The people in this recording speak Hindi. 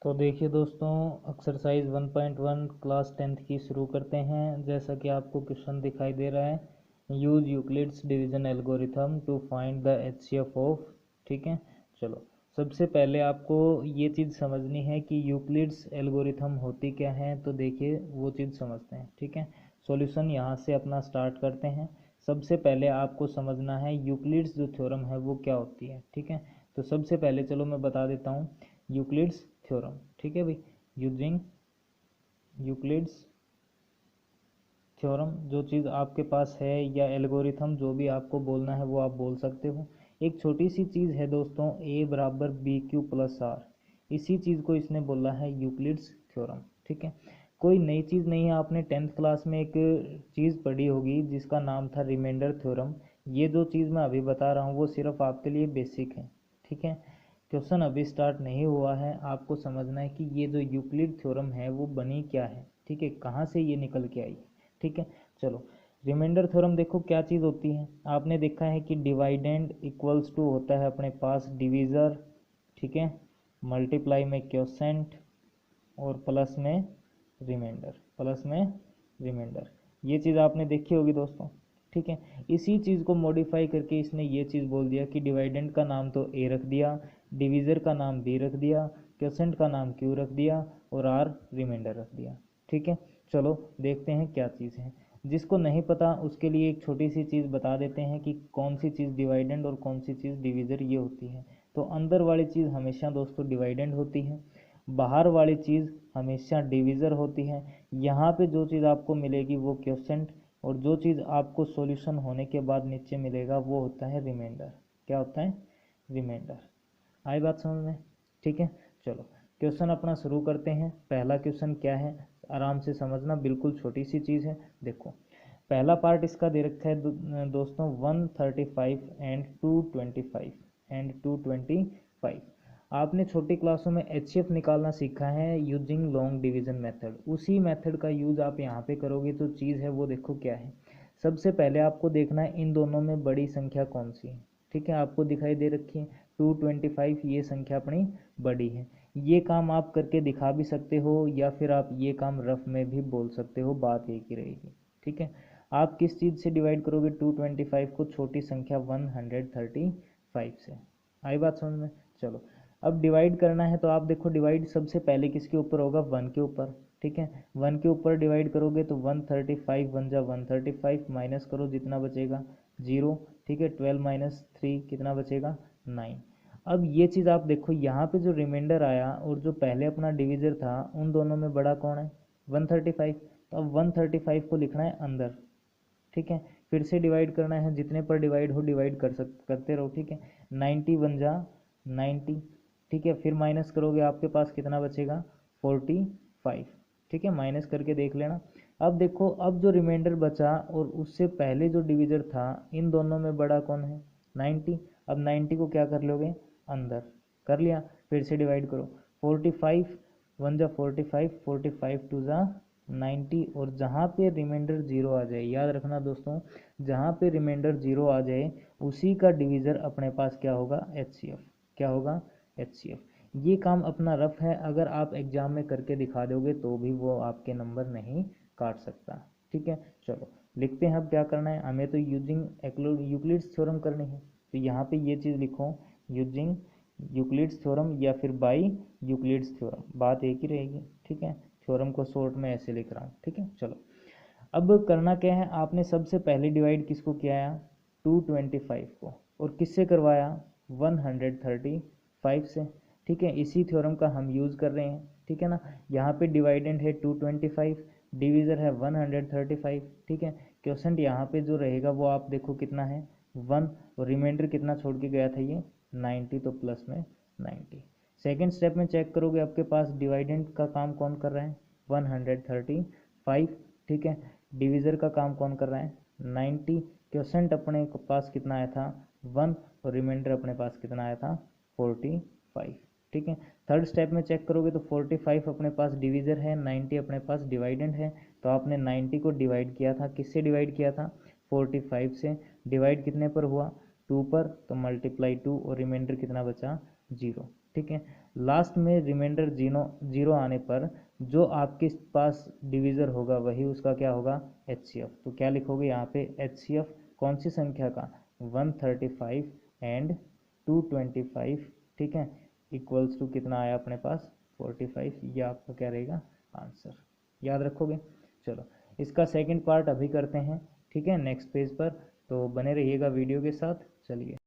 तो देखिए दोस्तों, एक्सरसाइज 1.1 क्लास 10th की शुरू करते हैं। जैसा कि आपको क्वेश्चन दिखाई दे रहा है, use Euclid's division algorithm to find the HCF of. ठीक है, चलो सबसे पहले आपको ये चीज़ समझनी है कि यूक्लिड्स एल्गोरिथम होती क्या है। तो देखिए वो चीज़ समझते हैं। ठीक है, सॉल्यूशन यहाँ से अपना स्टार्ट करते हैं। सबसे पहले आपको समझना है यूक्लिड्स जो थ्योरम है वो क्या होती है। ठीक है, तो सबसे पहले चलो मैं बता देता हूँ यूक्लिड्स थ्योरम। ठीक है भाई, यूजिंग यूक्लिड्स थ्योरम जो चीज़ आपके पास है, या एल्गोरिथम जो भी आपको बोलना है वो आप बोल सकते हो। एक छोटी सी चीज़ है दोस्तों, ए बराबर बी क्यू प्लस आर, इसी चीज़ को इसने बोला है यूक्लिड्स थ्योरम। ठीक है, कोई नई चीज़ नहीं है। आपने 10th क्लास में एक चीज़ पढ़ी होगी जिसका नाम था रिमाइंडर थ्योरम। ये जो चीज़ मैं अभी बता रहा हूँ वो सिर्फ आपके लिए बेसिक है। ठीक है, क्वेश्चन अभी स्टार्ट नहीं हुआ है। आपको समझना है कि ये जो यूक्लिड थ्योरम है वो बनी क्या है। ठीक है, कहाँ से ये निकल के आई। ठीक है, चलो रिमाइंडर थ्योरम देखो क्या चीज़ होती है। आपने देखा है कि डिवाइडेंड इक्वल्स टू होता है अपने पास डिवीज़र। ठीक है, मल्टीप्लाई में क्वोशेंट और प्लस में रिमाइंडर, प्लस में रिमाइंडर। ये चीज़ आपने देखी होगी दोस्तों। ठीक है, इसी चीज़ को मॉडिफाई करके इसने ये चीज़ बोल दिया कि डिवाइडेंड का नाम तो ए रख दिया, डिवीज़र का नाम बी रख दिया, क्वोशेंट का नाम क्यू रख दिया और आर रिमाइंडर रख दिया। ठीक है, चलो देखते हैं क्या चीज़ है। जिसको नहीं पता उसके लिए एक छोटी सी चीज़ बता देते हैं कि कौन सी चीज़ डिवाइडेंड और कौन सी चीज़ डिवीज़र ये होती है। तो अंदर वाली चीज़ हमेशा दोस्तों डिवाइडेंड होती है, बाहर वाली चीज़ हमेशा डिवीज़र होती है। यहाँ पे जो चीज़ आपको मिलेगी वो क्वोशेंट, और जो चीज़ आपको सॉल्यूशन होने के बाद नीचे मिलेगा वो होता है रिमाइंडर। क्या होता है? रिमाइंडर। आई बात समझ में? ठीक है, चलो क्वेश्चन अपना शुरू करते हैं। पहला क्वेश्चन क्या है, आराम से समझना, बिल्कुल छोटी सी चीज़ है। देखो पहला पार्ट इसका दे रखा है दोस्तों 135 एंड 225 एंड 225। आपने छोटी क्लासों में एचसीएफ निकालना सीखा है यूजिंग लॉन्ग डिवीजन मेथड। उसी मेथड का यूज़ आप यहाँ पे करोगे तो चीज़ है वो देखो क्या है। सबसे पहले आपको देखना है इन दोनों में बड़ी संख्या कौन सी है। ठीक है, आपको दिखाई दे रखी है 225, ये संख्या अपनी बड़ी है। ये काम आप करके दिखा भी सकते हो या फिर आप ये काम रफ में भी बोल सकते हो, बात एक ही रहेगी। ठीक है, आप किस चीज़ से डिवाइड करोगे 225 को? छोटी संख्या 135 से। आई बात समझ में? चलो अब डिवाइड करना है तो आप देखो डिवाइड सबसे पहले किसके ऊपर होगा? 1 के ऊपर। ठीक है, 1 के ऊपर डिवाइड करोगे तो 135 1 जा 135, माइनस करो जितना बचेगा 0। ठीक है, 12 माइनस 3 कितना बचेगा? 9। अब ये चीज़ आप देखो, यहाँ पे जो रिमाइंडर आया और जो पहले अपना डिवीज़र था उन दोनों में बड़ा कौन है? 135। तो अब 135 को लिखना है अंदर। ठीक है, फिर से डिवाइड करना है, जितने पर डिवाइड हो डिवाइड करते रहो। ठीक है, 90 1 जा 90। ठीक है, फिर माइनस करोगे आपके पास कितना बचेगा? 45। ठीक है, माइनस करके देख लेना। अब देखो, अब जो रिमाइंडर बचा और उससे पहले जो डिवीज़र था, इन दोनों में बड़ा कौन है? 90। अब 90 को क्या कर लोगे? अंदर कर लिया। फिर से डिवाइड करो, 45 1 जा 45, 45 2 जा 90। और जहाँ पे रिमाइंडर 0 आ जाए, याद रखना दोस्तों, जहाँ पे रिमाइंडर 0 आ जाए उसी का डिवीज़र अपने पास क्या होगा? एचसीएफ। क्या होगा? एचसीएफ। ये काम अपना रफ है, अगर आप एग्जाम में करके दिखा दोगे तो भी वो आपके नंबर नहीं काट सकता। ठीक है, चलो लिखते हैं। अब क्या करना है हमें? तो यूजिंग यूक्लिड्स थ्योरम करनी है। तो यहाँ पे ये चीज़ लिखो, यूजिंग यूक्लिड्स थ्योरम या फिर बाई यूक्लिड्स थ्योरम, बात एक ही रहेगी। ठीक है, थ्योरम को शॉर्ट में ऐसे लिख रहा हूँ। ठीक है, चलो अब करना क्या है, आपने सबसे पहले डिवाइड किसको किया है? 225 को। और किससे करवाया? 135 से। ठीक है, इसी थ्योरम का हम यूज़ कर रहे हैं। ठीक है ना, यहाँ पे डिवाइडेंड है 225, डिवीज़र है 135। ठीक है, क्वोशेंट यहाँ पे जो रहेगा वो आप देखो कितना है? 1। और रिमाइंडर कितना छोड़ के गया था ये? 90, तो प्लस में 90। सेकेंड स्टेप में चेक करोगे आपके पास डिवाइडेंड का काम कौन कर रहा है? 135। ठीक है, डिवीज़र का काम कौन कर रहा है? 90। क्वोशेंट अपने पास कितना आया था? 1। और रिमाइंडर अपने पास कितना आया था? 45। ठीक है, थर्ड स्टेप में चेक करोगे तो 45 अपने पास डिवीज़र है, 90 अपने पास डिवाइडेंड है। तो आपने 90 को डिवाइड किया था, किससे डिवाइड किया था? 45 से। डिवाइड कितने पर हुआ? 2 पर, तो मल्टीप्लाई 2 और रिमाइंडर कितना बचा? 0। ठीक है, लास्ट में रिमाइंडर जीरो आने पर जो आपके पास डिविज़र होगा वही उसका क्या होगा, HCF। तो क्या लिखोगे यहाँ पे, HCF कौन सी संख्या का, 135 एंड 225, ठीक है, इक्वल्स टू कितना आया अपने पास 45। ये आपका क्या रहेगा आंसर, याद रखोगे। चलो इसका सेकंड पार्ट अभी करते हैं, ठीक है, नेक्स्ट पेज पर। तो बने रहिएगा वीडियो के साथ। चलिए।